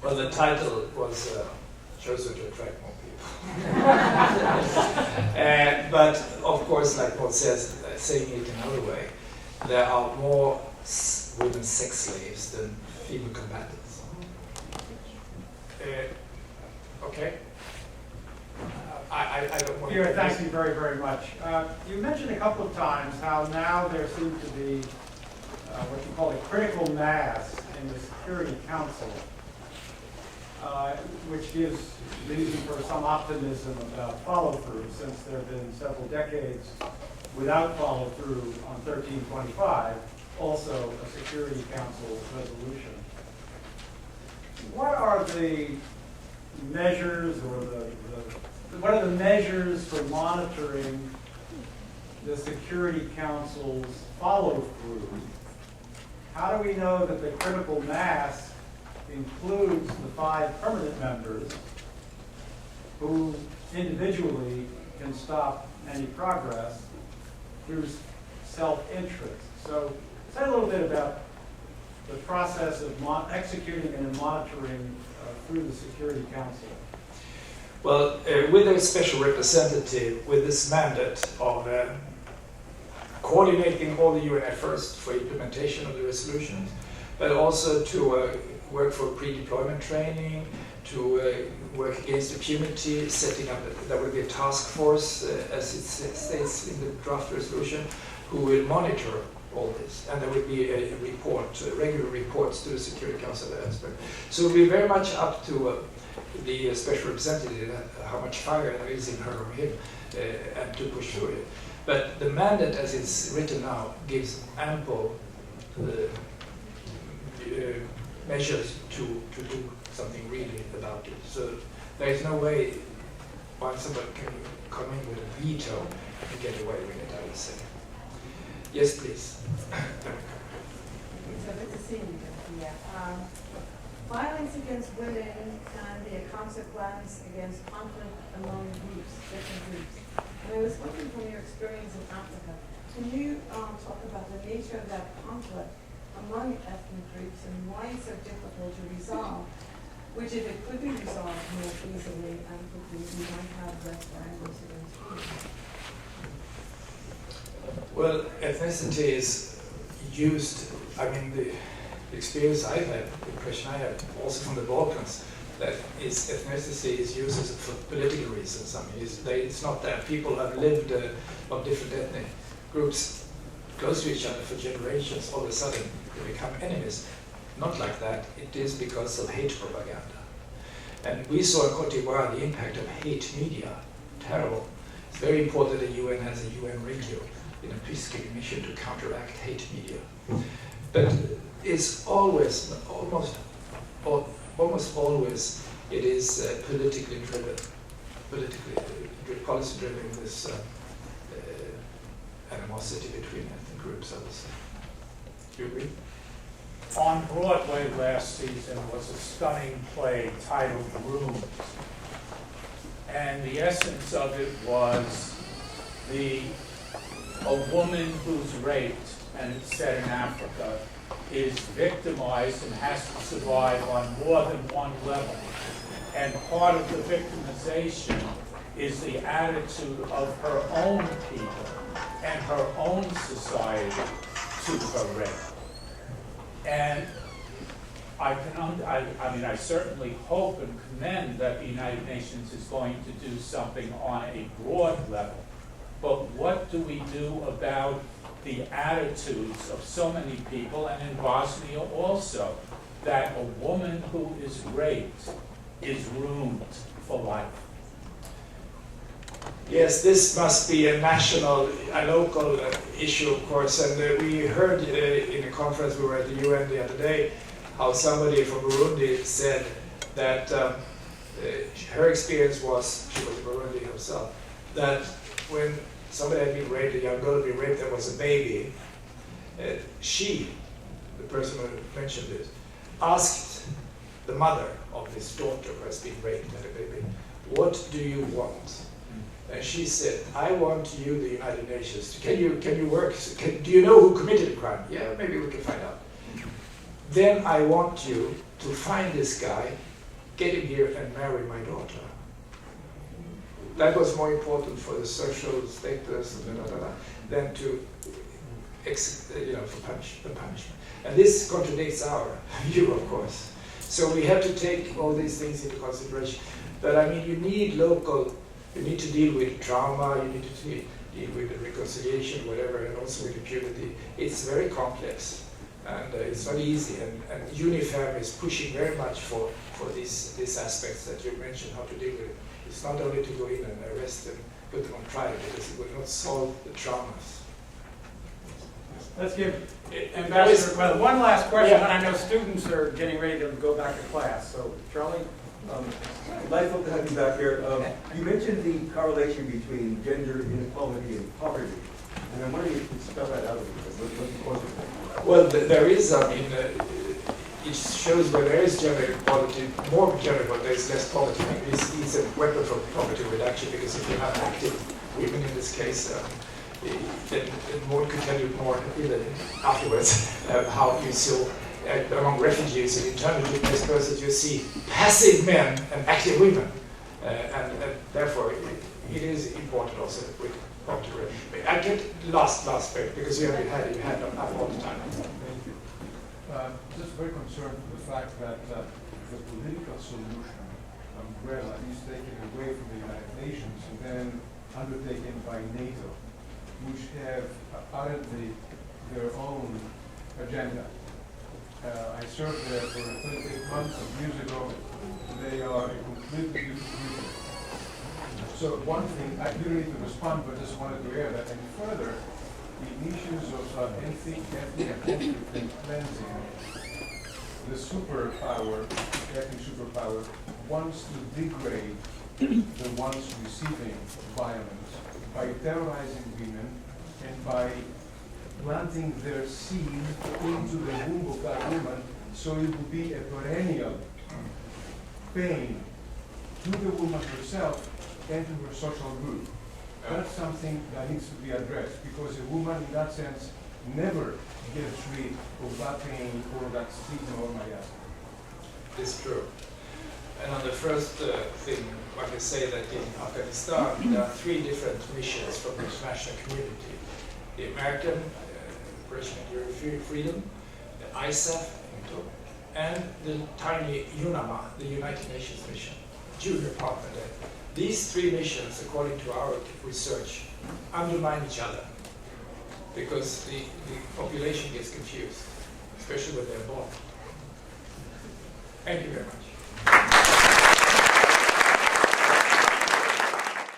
Well, the title was chosen to attract more people. But of course, like Paul says, saying it another way, there are more women sex slaves than female combatants. Okay? I don't want Pierre, thank you very, very much. You mentioned a couple of times how now there seems to be what you call a critical mass in the Security Council, which gives reason for some optimism about follow-through, since there have been several decades without follow-through on 1325, also a Security Council resolution. What are the measures, or what are the measures for monitoring the Security Council's follow-through? How do we know that the critical mass includes the 5 permanent members who individually can stop any progress through self-interest? So say a little bit about the process of executing and monitoring through the Security Council. Well, with a special representative with this mandate of coordinating all the UN efforts for implementation of the resolutions, but also to work for pre-deployment training, to work against impunity, setting up, there will be a task force, as it states in the draft resolution, who will monitor all this. And there will be a report, regular reports to the Security Council. So it will be very much up to the special representative, how much fire there is in her or him, and to push through it. But the mandate, as it's written now, gives ample measures to do something really about it. So there is no way why someone can come in with a veto and get away with it, I would say. Yes, please. So good to see you, yeah. Violence against women can be a consequence against conflict among groups, different groups. And I was wondering, from your experience in Africa, can you talk about the nature of that conflict among ethnic groups and why it's so difficult to resolve, which if it could be resolved more easily and quickly, we might have less violence against women? Well, ethnicity is used, I mean, the experience I've had, the impression I have, also from the Balkans, that ethnicity is used for political reasons. I mean, it's not that people have lived of different ethnic groups close to each other for generations, all of a sudden they become enemies. Not like that. It is because of hate propaganda. And we saw in Cote d'Ivoire the impact of hate media. Terrible. It's very important that the UN has a UN radio in a peacekeeping mission to counteract hate media. But it's always, almost always, it is politically driven, policy driven, this animosity between ethnic groups, I would say. Do you agree? On Broadway last season was a stunning play titled Rooms. And the essence of it was a woman who's raped, and it's set in Africa, is victimized and has to survive on more than one level. And part of the victimization is the attitude of her own people and her own society to her rape. And I certainly hope and commend that the United Nations is going to do something on a broad level. But what do we do about the attitudes of so many people, and in Bosnia also, that a woman who is raped is ruined for life? Yes, this must be a national, a local issue, of course. And we heard in a conference we were at the UN the other day how somebody from Burundi said that her experience was, she was in Burundi herself, that when somebody had been raped, a young girl had been raped that was a baby, she, the person who mentioned this, asked the mother of this daughter who has been raped as a baby, "What do you want?" And she said, "I want you, the United Nations, can you work, do you know who committed the crime? Yeah, maybe we can find out. Then I want you to find this guy get him here and marry my daughter. That was more important for the social status than to, for the punishment. And this contradicts our view, of course. So we have to take all these things into consideration. But I mean, you need to deal with trauma, you need to deal with the reconciliation, whatever, and also with impunity. It's very complex, and it's not easy. And UNIFEM is pushing very much for these aspects that you mentioned, how to deal with it. It's not only to go in and arrest them, put them on trial, because it will not solve the traumas. Let's give Ambassador, well, one last question, and I know students are getting ready to go back to class. So, Charlie? Delightful to have you back here. You mentioned the correlation between gender inequality and poverty, and I'm wondering if you could spell that out a little bit. What's the cause of that? Well, there is, I mean, it shows where there is gender equality, more gender equality, there is less poverty. It's a weapon for poverty reduction, because if you have active women in this case, then one could tell you more afterwards how you saw among refugees and internally displaced, you see passive men and active women, and therefore it is important also with poverty reduction. I get last bit because you had up all the time. Thank you. Just very concerned with the fact that the political solution umbrella is taken away from the United Nations and then undertaken by NATO, which have apparently their own agenda. I served there for 28 months, years ago. They are a completely different group. So one thing, I didn't need to respond, but just wanted to air that. And further, the issues of ethnic and cleansing, the superpower, ethnic superpower, wants to degrade the ones receiving violence by terrorizing women and by planting their seed into the womb of that woman, so it will be a perennial pain to the woman herself and to her social group. That's something that needs to be addressed, because a woman in that sense never gets rid of that pain or that stigma or miasma. It's true. And on the first thing, I can say that in Afghanistan, there are 3 different missions from the international community. The American Operation Enduring Freedom, the ISAF, and the tiny UNAMA, the United Nations mission, junior partner there. These 3 missions, according to our research, undermine each other because the population gets confused, especially when they're born. Thank you very much.